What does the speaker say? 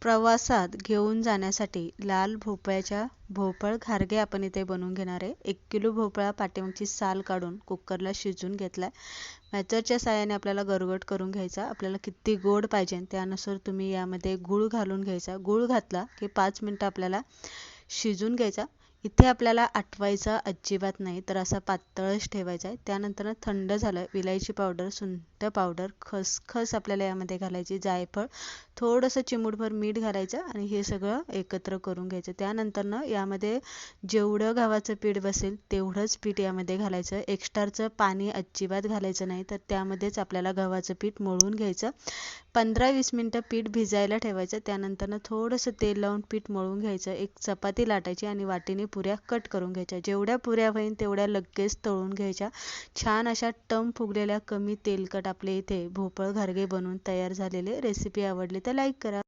प्रवासात घेऊन जाण्यासाठी लाल भोपळ घारगे आपण इथे बनवून घेणार आहे. 1 किलो भोपळा पाठीमागची साल काढून कुकरला शिजवून घेतलाय. मॅचरच्या साहाय्याने आपल्याला गरगट करून घ्यायचा. आपल्याला किती गोड पाहिजे त्यानुसार तुम्ही यामध्ये गूळ घालून घ्यायचा. गूळ घातला की 5 मिनिटं आपल्याला शिजून घ्यायचा. इथे आपल्याला आटवायचा अजिबात नाही, तर असा पातळच ठेवायचा आहे. त्यानंतर थंड झालं, विलायची पावडर, सुंठ पावडर, खसखस आपल्याला यामध्ये घालायची, जायफळ, थोडंसं चिमूटभर मीठ घालायचं आणि हे सगळं एकत्र करून घ्यायचं. त्यानंतर यामध्ये जेवढं गव्हाचं पीठ बसेल तेवढंच पीठ यामध्ये घालायचं. एक्स्ट्राचं पाणी अजिबात घालायचं नाही, तर त्यामध्येच आपल्याला गव्हाचं पीठ मळून घ्यायचं. 15-20 मिनिटं पीठ भिजायला ठेवायचं. त्यानंतर थोडंसं तेल लावून पीठ मळून घ्यायचं. एक चपाती लाटायची आणि वाटीने पुऱ्या कट करून घ्यायच्या. जेवढ्या पुऱ्या होईल तेवढ्या लगेच तळून घ्यायच्या. छान अशा टम फुगलेल्या कमी तेलकट आपले इथे भोपळ घारगे बनवून तयार झालेले. रेसिपी आवडली तर लाईक करा.